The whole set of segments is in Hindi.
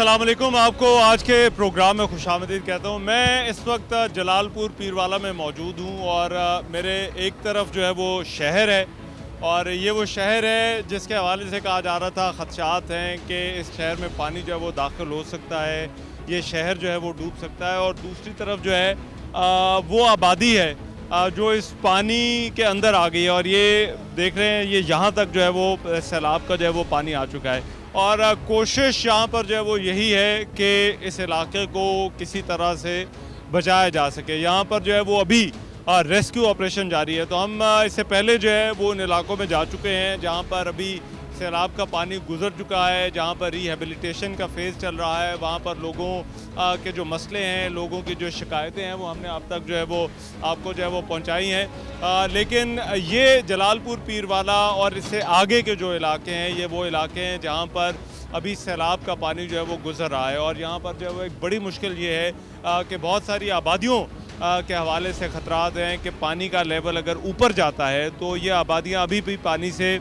अस्सलाम वालेकुम। आपको आज के प्रोग्राम में खुशामदीद कहता हूँ। मैं इस वक्त जलालपुर पीरवाला में मौजूद हूँ और मेरे एक तरफ जो है वो शहर है और ये वो शहर है जिसके हवाले से कहा जा रहा था खदशात हैं कि इस शहर में पानी जो है वो दाखिल हो सकता है, ये शहर जो है वो डूब सकता है। और दूसरी तरफ जो है वो आबादी है जो इस पानी के अंदर आ गई है और ये देख रहे हैं ये यहाँ तक जो है वो सैलाब का जो है वो पानी आ चुका है। और कोशिश यहाँ पर जो है वो यही है कि इस इलाके को किसी तरह से बचाया जा सके। यहाँ पर जो है वो अभी रेस्क्यू ऑपरेशन जारी है। तो हम इससे पहले जो है वो उन इलाकों में जा चुके हैं जहाँ पर अभी सैलाब का पानी गुजर चुका है, जहाँ पर रिहेबिलिटेशन का फेज़ चल रहा है। वहाँ पर लोगों के जो मसले हैं, लोगों की जो शिकायतें हैं वो हमने अब तक जो है वो आपको जो है वो पहुँचाई हैं। लेकिन ये जलालपुर पीरवाला और इससे आगे के जो इलाके हैं ये वो इलाके हैं जहाँ पर अभी सैलाब का पानी जो है वो गुजर रहा है। और यहाँ पर जो है वो एक बड़ी मुश्किल ये है कि बहुत सारी आबादियों के हवाले से ख़तरात हैं कि पानी का लेवल अगर ऊपर जाता है तो ये आबादियाँ अभी भी पानी से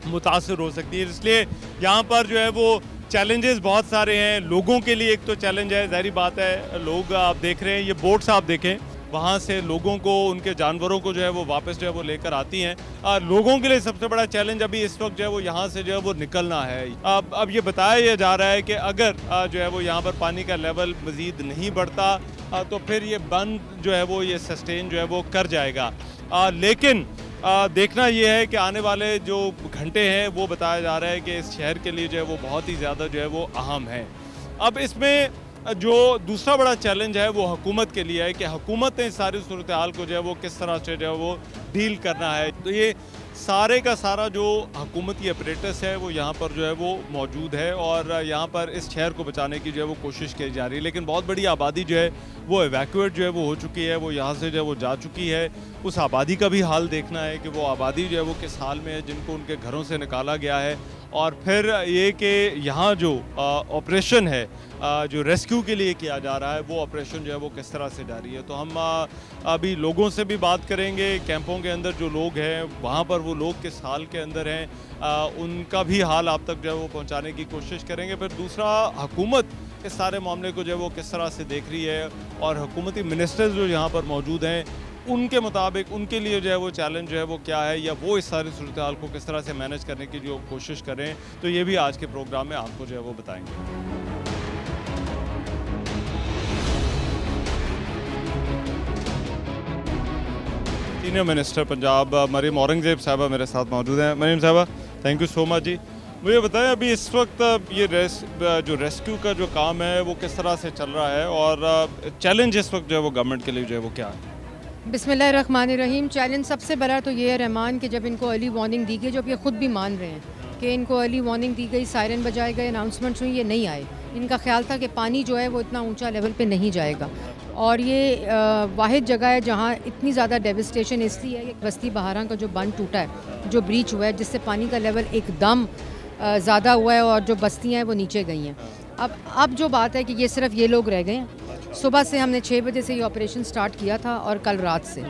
मुतासर हो सकती है। इसलिए यहाँ पर जो है वो चैलेंजेस बहुत सारे हैं लोगों के लिए। एक तो चैलेंज है, ज़ाहिर बात है, लोग आप देख रहे हैं ये बोट्स आप देखें, वहाँ से लोगों को उनके जानवरों को जो है वो वापस जो है वो लेकर आती हैं। लोगों के लिए सबसे बड़ा चैलेंज अभी इस वक्त जो है वो यहाँ से जो है वो निकलना है। अब ये बताया जा रहा है कि अगर जो है वो यहाँ पर पानी का लेवल मज़ीद नहीं बढ़ता तो फिर ये बंद जो है वो ये सस्टेन जो है वो कर जाएगा। लेकिन देखना ये है कि आने वाले जो घंटे हैं वो बताया जा रहा है कि इस शहर के लिए जो है वो बहुत ही ज़्यादा जो है वो अहम है। अब इसमें जो दूसरा बड़ा चैलेंज है वो हुकूमत के लिए है कि हुकूमत ने इस सारी सूरत हाल को जो है वो किस तरह से जो है वो डील करना है। तो ये सारे का सारा जो हुकूमती अपरेटस है वो यहाँ पर जो है वो मौजूद है और यहाँ पर इस शहर को बचाने की जो है वो कोशिश की जा रही है। लेकिन बहुत बड़ी आबादी जो है वो एवैक्यूएट जो है वो हो चुकी है, वो यहाँ से जो है वो जा चुकी है। उस आबादी का भी हाल देखना है कि वो आबादी जो है वो किस हाल में है जिनको उनके घरों से निकाला गया है। और फिर ये कि यहाँ जो ऑपरेशन है जो रेस्क्यू के लिए किया जा रहा है वो ऑपरेशन जो है वो किस तरह से जारी है। तो हम अभी लोगों से भी बात करेंगे, कैंपों के अंदर जो लोग हैं वहाँ पर वो लोग किस हाल के अंदर हैं, उनका भी हाल आप तक जो है वो पहुँचाने की कोशिश करेंगे। फिर दूसरा, हुकूमत इस सारे मामले को जो है वो किस तरह से देख रही है और हुकूमती मिनिस्टर्स जो यहाँ पर मौजूद हैं उनके मुताबिक उनके लिए जो है वो चैलेंज जो है वो क्या है या वो इस सारी सूरत हाल को किस तरह से मैनेज करने की जो कोशिश करें। तो ये भी आज के प्रोग्राम में आपको जो है वो बताएंगे। सीनियर मिनिस्टर पंजाब मरीम औरंगजेब साहबा मेरे साथ मौजूद हैं। मरीम साहबा, थैंक यू सो मच जी। मुझे बताएं अभी इस वक्त ये जो रेस्क्यू का जो काम है वो किस तरह से चल रहा है और चैलेंज इस वक्त जो है वो गवर्नमेंट के लिए जो है वो क्या है? बिस्मिल्लाहिर्रहमानिर्रहीम। चैलेंज सबसे बड़ा तो ये है रहमान कि जब इनको अर्ली वार्निंग दी गई, जो अब ये ख़ुद भी मान रहे हैं कि इनको अर्ली वार्निंग दी गई, सायरन बजाए गए, अनाउंसमेंट्स हुई, ये नहीं आए। इनका ख्याल था कि पानी जो है वो इतना ऊंचा लेवल पे नहीं जाएगा और ये वाहिद जगह है जहाँ इतनी ज़्यादा डेविस्टेशन इसलिए है कि बस्ती बहारा का जो बंद टूटा है, जो ब्रीच हुआ है, जिससे पानी का लेवल एकदम ज़्यादा हुआ है और जो बस्तियाँ हैं वो नीचे गई हैं। अब जो बात है कि ये सिर्फ ये लोग रह गए हैं। सुबह से हमने 6 बजे से ये ऑपरेशन स्टार्ट किया था और कल रात से,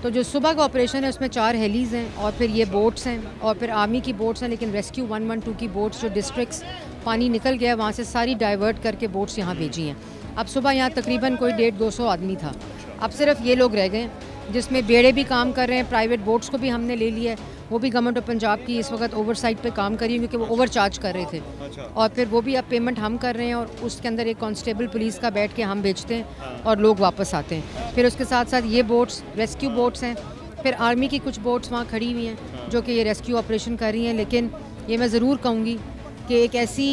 तो जो सुबह का ऑपरेशन है उसमें 4 हेलीज़ हैं और फिर ये बोट्स हैं और फिर आर्मी की बोट्स हैं। लेकिन रेस्क्यू 112 की बोट्स जो डिस्ट्रिक्ट्स पानी निकल गया वहाँ से सारी डाइवर्ट करके बोट्स यहाँ भेजी हैं। अब सुबह यहाँ तकरीबन कोई 150-200 आदमी था। अब सिर्फ ये लोग रह गए जिसमें बेड़े भी काम कर रहे हैं, प्राइवेट बोट्स को भी हमने ले लिया है, वो भी गवर्नमेंट ऑफ पंजाब की इस वक्त ओवरसाइट पे काम कर रही है क्योंकि वो ओवर चार्ज कर रहे थे। और फिर वो भी अब पेमेंट हम कर रहे हैं और उसके अंदर एक कांस्टेबल पुलिस का बैठ के हम बेचते हैं और लोग वापस आते हैं। फिर उसके साथ साथ ये बोट्स रेस्क्यू बोट्स हैं, फिर आर्मी की कुछ बोट्स वहाँ खड़ी हुई हैं जो कि ये रेस्क्यू ऑपरेशन कर रही हैं। लेकिन ये मैं ज़रूर कहूँगी कि एक ऐसी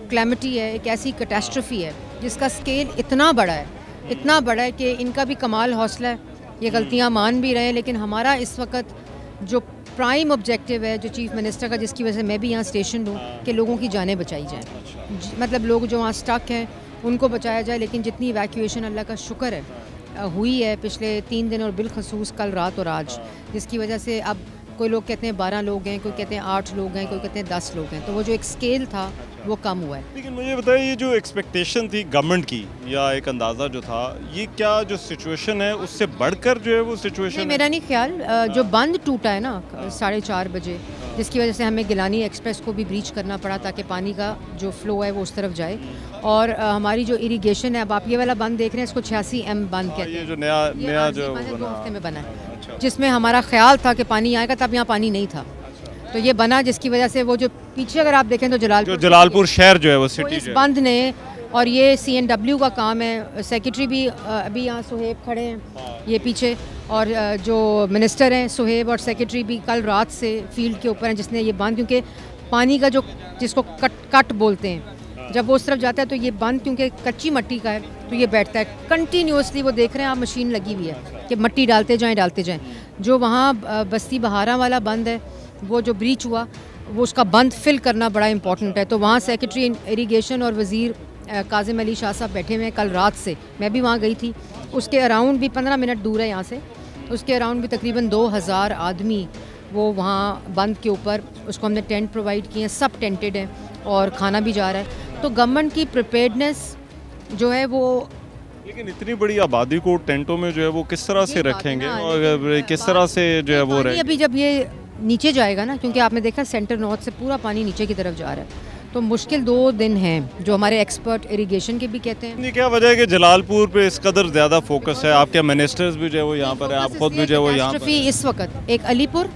क्लैमिटी है, एक ऐसी कैटास्ट्रफी है जिसका स्केल इतना बड़ा है कि इनका भी कमाल हौसला है, ये गलतियाँ मान भी रहे हैं। लेकिन हमारा इस वक्त जो प्राइम ऑब्जेक्टिव है जो चीफ मिनिस्टर का, जिसकी वजह से मैं भी यहाँ स्टेशन हूँ, कि लोगों की जानें बचाई जाएँ। मतलब लोग जो वहाँ स्टक हैं उनको बचाया जाए। लेकिन जितनी इवैक्यूएशन अल्लाह का शुक्र है हुई है पिछले 3 दिन और बिलखसूस कल रात और आज, जिसकी वजह से अब कोई लोग कहते हैं 12 लोग हैं, कोई कहते हैं 8 लोग हैं, कोई कहते हैं 10 लोग हैं। तो वो जो एक स्केल था वो कम हुआ है। लेकिन मुझे बताइए ये जो एक्सपेक्टेशन थी गवर्नमेंट की या एक अंदाज़ा जो था, ये क्या जो सिचुएशन है उससे बढ़कर जो है वो सिचुएशन? मेरा नहीं ख्याल। जो बंद टूटा है ना 4:30 बजे, जिसकी वजह से हमें गिलानी एक्सप्रेस को भी ब्रीच करना पड़ा ताकि पानी का जो फ़्लो है वो उस तरफ जाए। और हमारी जो इरिगेशन है, अब आप ये वाला बंद देख रहे हैं, इसको 86M बंद कहते हैं। ये जो नया जो 2 हफ्ते में बना है, जिसमें हमारा ख्याल था कि पानी आएगा, तब यहाँ पानी नहीं था, तो ये बना, जिसकी वजह से वो जो पीछे अगर आप देखें तो जलालपुर शहर जो है वो सिटी इस बंद ने, और ये CNW का काम है। सेक्रेटरी भी अभी यहाँ सुहेब खड़े हैं ये पीछे, और जो मिनिस्टर हैं सुहेब और सेक्रेटरी भी कल रात से फील्ड के ऊपर हैं, जिसने ये बंद, क्योंकि पानी का जो जिसको कट बोलते हैं, जब वो उस तरफ जाता है तो ये बंद, क्योंकि कच्ची मिट्टी का है तो ये बैठता है कंटिन्यूसली। वो देख रहे हैं आप, मशीन लगी हुई है कि मिट्टी डालते जाएं। जो वहाँ बस्ती बहारा वाला बंद है, वो जो ब्रीच हुआ, वो उसका बंद फिल करना बड़ा इंपॉर्टेंट है। तो वहाँ सेक्रेटरी इरिगेशन और वज़ीर काजिम अली शाह साहब बैठे हुए हैं कल रात से। मैं भी वहाँ गई थी, उसके अराउंड भी 15 मिनट दूर है यहाँ से, उसके अराउंड भी तकरीबन 2000 आदमी वो वहाँ बंद के ऊपर, उसको हमने टेंट प्रोवाइड किए हैं, सब टेंटेड हैं और खाना भी जा रहा है। तो गवर्नमेंट की प्रिपेयर्डनेस जो है वो, लेकिन इतनी बड़ी आबादी को टेंटों में जो है वो किस तरह से रखेंगे और किस तरह से जो है वो रहे? अभी जब ये नीचे जाएगा ना, क्योंकि आपने देखा सेंटर नॉर्थ से पूरा पानी नीचे की तरफ जा रहा है, तो मुश्किल 2 दिन हैं, जो हमारे एक्सपर्ट इरिगेशन के भी कहते हैं। ये क्या वजह है कि जलालपुर पे इस कदर ज़्यादा फोकस है? आपके मिनिस्टर्स भी जो है वो यहाँ पर है, आप खुद भी जो है वो यहाँ पर है। इस वक्त एक अलीपुर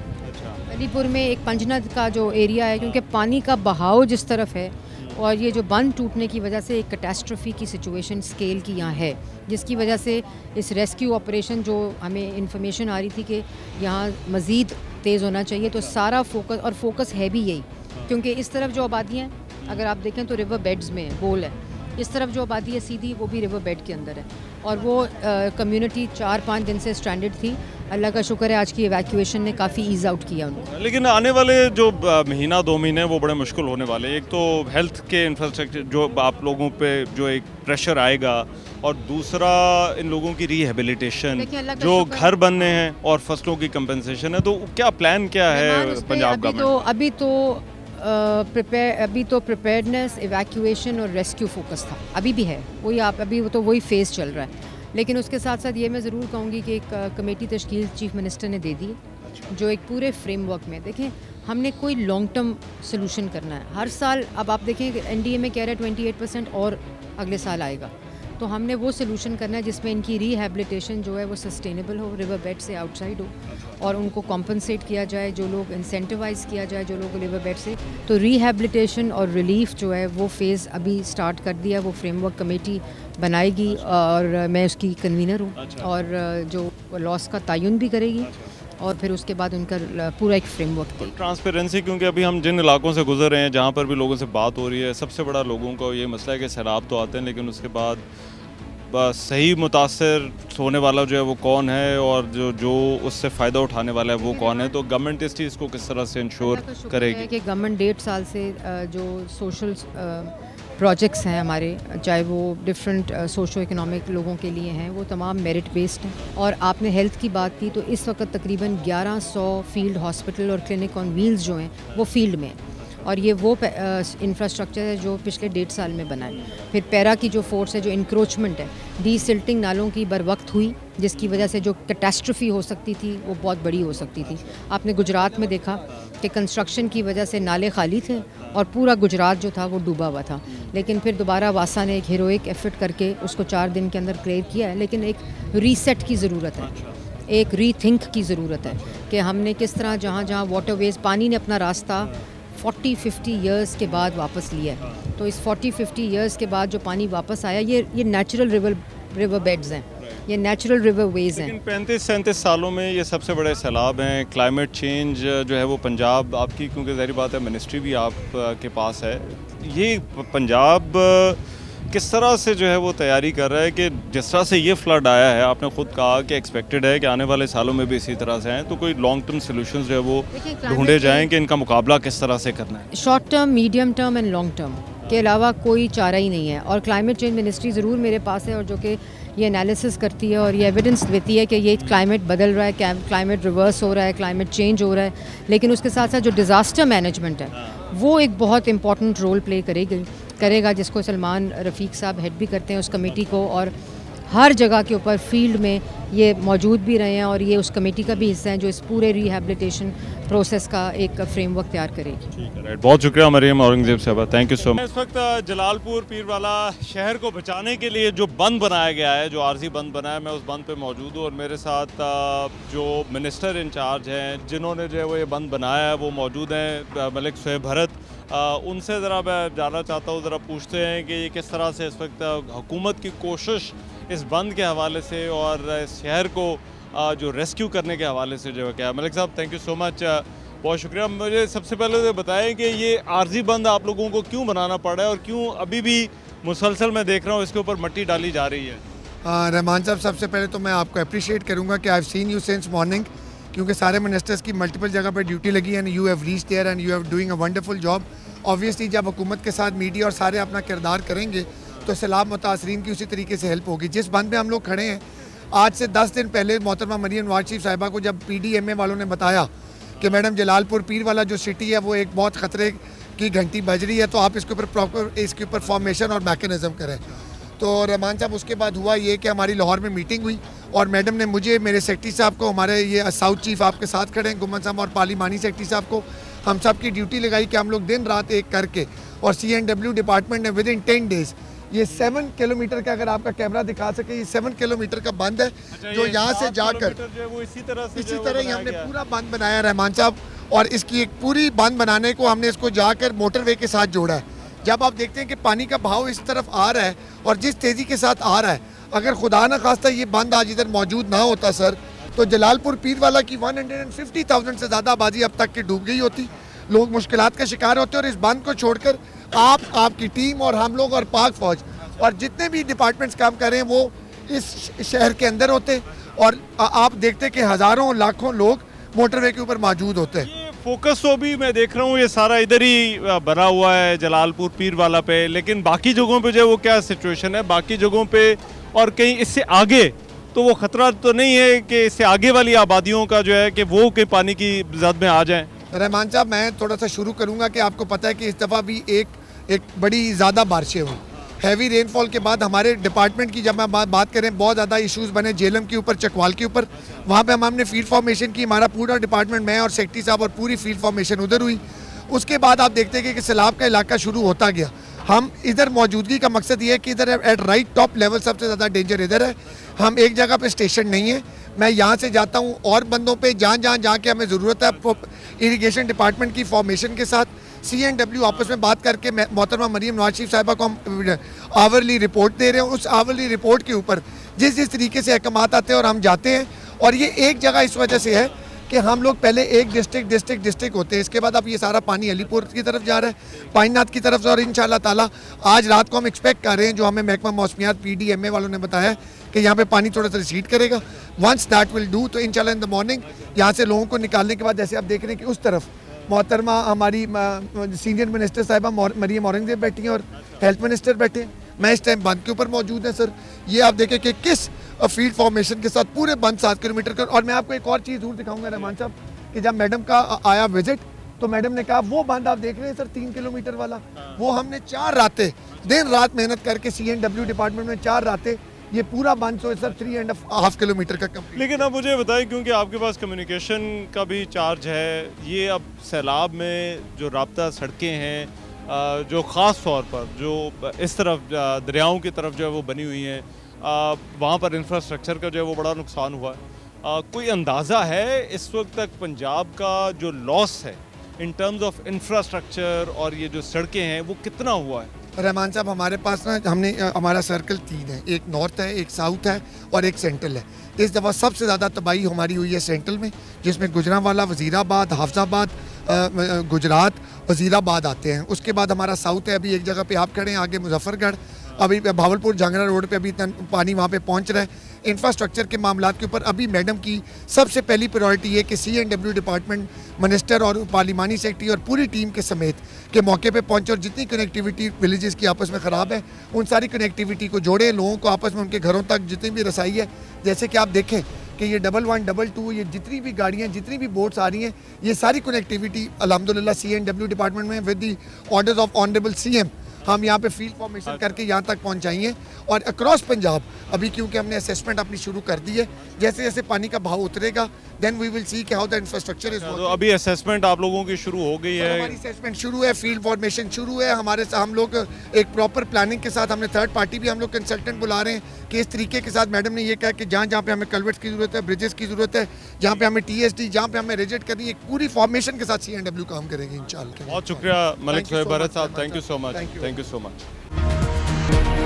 में एक पंजनद का जो एरिया है, क्योंकि पानी का बहाव जिस तरफ है और ये जो बंद टूटने की वजह से एक कैटास्ट्रफी की सिचुएशन स्केल की यहाँ है, जिसकी वजह से इस रेस्क्यू ऑपरेशन जो हमें इंफॉर्मेशन आ रही थी कि यहाँ मज़ीद तेज़ होना चाहिए, तो सारा फोकस है भी यही, क्योंकि इस तरफ जो आबादी है, अगर आप देखें तो रिवर बेड्स में बोल है, इस तरफ जो आबादी है सीधी, वो भी रिवर बेड के अंदर है, और वो कम्युनिटी 4-5 दिन से स्ट्रैंडेड थी। अल्लाह का शुक्र है आज की इवैक्यूएशन ने काफ़ी ईज़ आउट किया उनको। लेकिन आने वाले जो महीना 2 महीने वो बड़े मुश्किल होने वाले हैं। एक तो हेल्थ के इंफ्रास्ट्रक्चर जो आप लोगों पे जो एक प्रेशर आएगा, और दूसरा इन लोगों की रिहेबिलिटेशन, जो घर बनने हैं और फसलों की कंपनसेशन है, तो क्या प्लान क्या है पंजाब गवर्नमेंट? अभी तो प्रिपेयर्डनेस, इवैक्यूएशन और रेस्क्यू फोकस था, अभी भी है वही, अभी तो वही फेज़ चल रहा है। लेकिन उसके साथ साथ ये मैं ज़रूर कहूँगी कि एक कमेटी तश्कील चीफ मिनिस्टर ने दे दी है, जो एक पूरे फ्रेमवर्क में, देखें हमने कोई लॉन्ग टर्म सोल्यूशन करना है। हर साल अब आप देखें NDA में कह रहा है 28% और अगले साल आएगा, तो हमने वो सोल्यूशन करना है जिसमें इनकी रिहेबिलिटेशन जो है वो सस्टेनेबल हो, रिवर बेड से आउटसाइड हो, और उनको कॉम्पनसेट किया जाए, जो लोग इंसेंटिवाइज़ किया जाए जो लोग रिवर बेड से। तो रिहेबिलिटेशन और रिलीफ जो है वो फेज़ अभी स्टार्ट कर दिया, वो फ्रेमवर्क कमेटी बनाएगी और मैं उसकी कन्वीनर हूँ, और जो लॉस का तयन भी करेगी, और फिर उसके बाद उनका पूरा एक फ्रेमवर्क देगी। ट्रांसपेरेंसी, क्योंकि अभी हम जिन इलाकों से गुजर रहे हैं, जहाँ पर भी लोगों से बात हो रही है, सबसे बड़ा लोगों का ये मसला है कि सैलाब तो आते हैं, लेकिन उसके बाद सही मुतासर होने वाला जो है वो कौन है, और जो उससे फ़ायदा उठाने वाला है वो कौन है। तो गवर्नमेंट इस चीज़ को किस तरह से इंश्योर करेगी? कि गवर्नमेंट 1.5 साल से जो सोशल प्रोजेक्ट्स हैं हमारे, चाहे वो डिफरेंट सोशो इकोनॉमिक लोगों के लिए हैं, वो तमाम मेरिट बेस्ड हैं। और आपने हेल्थ की बात की, तो इस वक्त तकरीबन 1100 फील्ड हॉस्पिटल और क्लिनिक ऑन व्हील्स जो हैं वो फील्ड में हैं, और ये वो इंफ्रास्ट्रक्चर है जो पिछले 1.5 साल में बना है। फिर पैरा की जो फोर्स है, जो इंक्रोचमेंट है, डीसिल्टिंग नालों की बर वक्त हुई, जिसकी वजह से जो कैटास्ट्रफी हो सकती थी वो बहुत बड़ी हो सकती थी। आपने गुजरात में देखा कि कंस्ट्रक्शन की वजह से नाले खाली थे और पूरा गुजरात जो था वो डूबा हुआ था, लेकिन फिर दोबारा वासा ने एक हीरोइक एफर्ट करके उसको 4 दिन के अंदर क्लियर किया है। लेकिन एक रीसेट की ज़रूरत है, एक रीथिंक की ज़रूरत है कि हमने किस तरह जहाँ जहाँ वाटरवेज, पानी ने अपना रास्ता 40-50 इयर्स के बाद वापस लिया है, तो इस 40-50 इयर्स के बाद जो पानी वापस आया, ये नेचुरल रिवर बेड्स हैं, ये नेचुरल रिवर वेज हैं। 35-37 सालों में ये सबसे बड़े सैलाब हैं। क्लाइमेट चेंज जो है वो पंजाब आपकी, क्योंकि ज़ाहिर बात है मिनिस्ट्री भी आप के पास है, ये पंजाब किस तरह से जो है वो तैयारी कर रहा है कि जिस तरह से ये फ्लड आया है, आपने खुद कहा कि एक्सपेक्टेड है कि आने वाले सालों में भी इसी तरह से हैं, तो कोई लॉन्ग टर्म सोल्यूशंस जो है वो ढूंढे जाएं कि इनका मुकाबला किस तरह से करना है? Short term, medium term and long term के अलावा कोई चारा ही नहीं है। और क्लाइमेट चेंज मिनिस्ट्री ज़रूर मेरे पास है, और जो कि ये एनालिसिस करती है और ये एविडेंस देती है कि ये क्लाइमेट बदल रहा है, क्लाइमेट रिवर्स हो रहा है, क्लाइमेट चेंज हो रहा है। लेकिन उसके साथ साथ जो डिज़ास्टर मैनेजमेंट है वो एक बहुत इंपॉर्टेंट रोल प्ले करेगा, जिसको सलमान रफ़ीक साहब हेड भी करते हैं उस कमेटी को, और हर जगह के ऊपर फील्ड में ये मौजूद भी रहे हैं, और ये उस कमेटी का भी हिस्सा है जो इस पूरे रिहेबिलिटेशन प्रोसेस का एक फ्रेमवर्क तैयार करेगी। ठीक है, राइट। बहुत शुक्रिया मरियम औरंगजेब साहबा, थैंक यू सो मच। इस वक्त जलालपुर पीरवाला शहर को बचाने के लिए जो बंद बनाया गया है, जो आरजी बंद बना है, मैं उस बंद पे मौजूद हूँ और मेरे साथ जो मिनिस्टर इंचार्ज हैं जिन्होंने जो है वो ये बंद बनाया है वो मौजूद हैं, मलिक शोएब भरत। उनसे ज़रा मैं जानना चाहता हूँ, ज़रा पूछते हैं कि ये किस तरह से इस वक्त हुकूमत की कोशिश इस बंद के हवाले से और इस शहर को जो रेस्क्यू करने के हवाले से जो है क्या। मलिक साहब, थैंक यू सो मच, बहुत शुक्रिया। मुझे सबसे पहले तो बताएं कि ये आरजी बंद आप लोगों को क्यों बनाना पड़ा है और क्यों अभी भी मुसलसल मैं देख रहा हूँ इसके ऊपर मट्टी डाली जा रही है। रहमान साहब, सबसे पहले तो मैं आपको अप्रिशिएट करूँगा कि I have seen you since morning, क्योंकि सारे मिनिस्टर्स की मल्टीपल जगह पर ड्यूटी लगी and you have reached there and you have doing a wonderful job. Obviously जब हुकूमत के साथ मीडिया और सारे अपना किरदार करेंगे तो सैलाब मुतासरीन की उसी तरीके से हेल्प होगी। जिस बंद में हम लोग खड़े हैं, आज से 10 दिन पहले मोहतरमा मरियम नवाज शरीफ साहिबा को जब PDMA वालों ने बताया कि मैडम जलालपुर पीर वाला जो सिटी है वो एक बहुत ख़तरे की घंटी बज रही है, तो आप इसके ऊपर प्रॉपर इसके ऊपर फॉर्मेशन और मैकेनिज़्म करें। तो रहमान साहब, उसके बाद हुआ ये कि हमारी लाहौर में मीटिंग हुई और मैडम ने मुझे, मेरे सेक्रेटरी साहब को, हमारे ये साउथ चीफ आपके साथ खड़े हैं गुम्मन साहब, और पार्लिमानी सेक्रेटरी साहब को, हम सब की ड्यूटी लगाई कि हम लोग दिन रात एक करके, और CNW डिपार्टमेंट ने विद इन 10 डेज़ ये 7 किलोमीटर का, अगर आपका कैमरा दिखा सके, ये 7 किलोमीटर का बंद है। अच्छा, जो यहाँ से जाकर इसी तरह ही हमने पूरा बंद बनाया रहमान साहब, और इसकी एक पूरी बंद बनाने को हमने इसको जाकर मोटरवे के साथ जोड़ा है। जब आप देखते हैं कि पानी का बहाव इस तरफ आ रहा है और जिस तेज़ी के साथ आ रहा है, अगर खुदा न खास्ता ये बंद आज इधर मौजूद ना होता सर, तो जलालपुर पीरवाला की 150,000 से ज़्यादा आबादी अब तक की डूब गई होती, लोग मुश्किलात का शिकार होते। और इस बंद को छोड़कर आपकी टीम और हम लोग और पाक फौज और जितने भी डिपार्टमेंट्स काम कर रहे हैं वो इस शहर के अंदर होते, और आप देखते कि हज़ारों लाखों लोग मोटरवे के ऊपर मौजूद होते हैं। फोकस तो भी मैं देख रहा हूँ ये सारा इधर ही बना हुआ है जलालपुर पीरवाला पे, लेकिन बाकी जगहों पे जो है वो क्या सिचुएशन है बाकी जगहों पे, और कहीं इससे आगे तो वो ख़तरा तो नहीं है कि इससे आगे वाली आबादियों का जो है कि वो के पानी की जद में आ जाएं? रहमान साहब, मैं थोड़ा सा शुरू करूँगा कि आपको पता है कि इस दफ़ा भी एक बड़ी ज़्यादा बारिशें हुई, हैवी रेनफॉल के बाद हमारे डिपार्टमेंट की जब मैं बात करें, बहुत ज़्यादा इश्यूज़ बने जेलम के ऊपर, चकवाल के ऊपर। वहाँ पे हमने फील्ड फॉर्मेशन की, हमारा पूरा डिपार्टमेंट, मैं और सेक्रेटरी साहब और पूरी फील्ड फॉर्मेशन उधर हुई। उसके बाद आप देखते हैं कि सैलाब का इलाका शुरू होता गया। हम इधर मौजूदगी का मकसद ये है कि इधर एट राइट टॉप लेवल सबसे ज़्यादा डेंजर इधर है। हम एक जगह पे स्टेशन नहीं है, मैं यहाँ से जाता हूँ और बंदों पे जहाँ के हमें ज़रूरत है, इरिगेशन डिपार्टमेंट की फॉर्मेशन के साथ CNW आपस में बात करके मोहतरमा मरियम नवाज शरीफ साहिबा को हम आवरली रिपोर्ट दे रहे हैं। उस आवरली रिपोर्ट के ऊपर जिस तरीके से अहकामात आते हैं और हम जाते हैं, और ये एक जगह इस वजह से है कि हम लोग पहले एक डिस्ट्रिक्ट होते हैं, इसके बाद अब ये सारा पानी अलीपुर की तरफ जा रहा है, पानीनाथ की तरफ से, और इंशाल्लाह ताला आज रात को हम एक्सपेक्ट कर रहे हैं, जो हमें महकमा मौसमियात PDMA वालों ने बताया कि यहाँ पे पानी थोड़ा सा रिसीड करेगा। वंस दैट विल डू, तो इंशाल्लाह इन द मॉर्निंग यहाँ से लोगों को निकालने के बाद, जैसे आप देख रहे हैं कि उस तरफ मोहतरमा हमारी सीनियर मिनिस्टर साहिबा मरियम औरंगजेब बैठी हैं और हेल्थ मिनिस्टर बैठे हैं। मैं इस टाइम बंद के ऊपर मौजूद है सर। ये आप देखें कि किस फील्ड फॉर्मेशन के साथ पूरे बंद 7 किलोमीटर का। और मैं आपको एक और चीज़ दूर दिखाऊंगा रहमान साहब, कि जब मैडम का आया विजिट तो मैडम ने कहा वो बंद आप देख रहे हैं सर 3 किलोमीटर वाला, वो हमने 4 रातें दिन रात मेहनत करके CNW डिपार्टमेंट में 4 रातें ये पूरा बंद, सो सर 3.5 किलोमीटर का कंप्लीट। लेकिन अब मुझे बताएं, क्योंकि आपके पास कम्युनिकेशन का भी चार्ज है, ये अब सैलाब में जो राब्ता सड़कें हैं, जो ख़ास तौर पर जो इस तरफ दरियाओं की तरफ जो है वो बनी हुई हैं, वहाँ पर इंफ्रास्ट्रक्चर का जो है वो बड़ा नुकसान हुआ है। कोई अंदाज़ा है इस वक्त तक पंजाब का जो लॉस है इन टर्म्स ऑफ इंफ्रास्ट्रक्चर और ये जो सड़कें हैं वो कितना हुआ है? रहमान साहब, हमारे पास ना हमारा सर्कल 3 है, एक नॉर्थ है, एक साउथ है और एक सेंट्रल है। इस दफ़ा सबसे ज़्यादा तबाही हमारी हुई है सेंट्रल में, जिसमें गुजरांवाला, वज़ीराबाद, हाफजाबाद, गुजरात, वज़ीराबाद आते हैं। उसके बाद हमारा साउथ है, अभी एक जगह पे आप खड़े हैं, आगे मुजफ्फरगढ़, अभी भावलपुर झांगरा रोड पे अभी पानी वहाँ पे पहुँच रहा है। इंफ्रास्ट्रक्चर के मामलात के ऊपर अभी मैडम की सबसे पहली प्रायोरिटी है कि CNW डिपार्टमेंट, मिनिस्टर और पार्लिमानी सेक्रेटरी और पूरी टीम के समेत के मौके पे पहुंचे और जितनी कनेक्टिविटी विलेजेस की आपस में ख़राब है उन सारी कनेक्टिविटी को जोड़े, लोगों को आपस में उनके घरों तक जितनी भी रसाई है। जैसे कि आप देखें कि ये 11, 22 ये जितनी भी गाड़ियाँ, जितनी भी बोट्स आ रही हैं, ये सारी कनेक्टिविटी अल्हम्दुलिल्लाह CNW डिपार्टमेंट में with the orders of honourable CM हम यहाँ पे फील्ड फॉर्मेशन करके यहाँ तक पहुँचाएंगे। और अक्रॉस पंजाब अभी क्योंकि हमने असेसमेंट अपनी शुरू कर दी है, जैसे जैसे पानी का बहाव उतरेगा देन वी विल सी कि हाउ द इंफ्रास्ट्रक्चर इज। तो अभी असेसमेंट आप लोगों की शुरू हो गई है? हमारी असेसमेंट शुरू है, फील्ड फॉर्मेशन शुरू है हमारे साथ। हम लोग एक प्रॉपर प्लानिंग के साथ, हमने थर्ड पार्टी भी हम लोग कंसल्टेंट बुला रहे हैं कि इस तरीके के साथ मैडम ने ये कहा कि जहाँ जहाँ पे हमें कल्वर्ट्स की ज़रूरत है, ब्रिजेस की ज़रूरत है, जहाँ पे हमें TSD, जहाँ पे हमें रिजिट करनी है, एक पूरी फॉर्मेशन के साथ C&W काम करेंगे इंशाल्लाह। बहुत शुक्रिया मलिक सोहेब भरत साहब, thank you so much, thank you so much.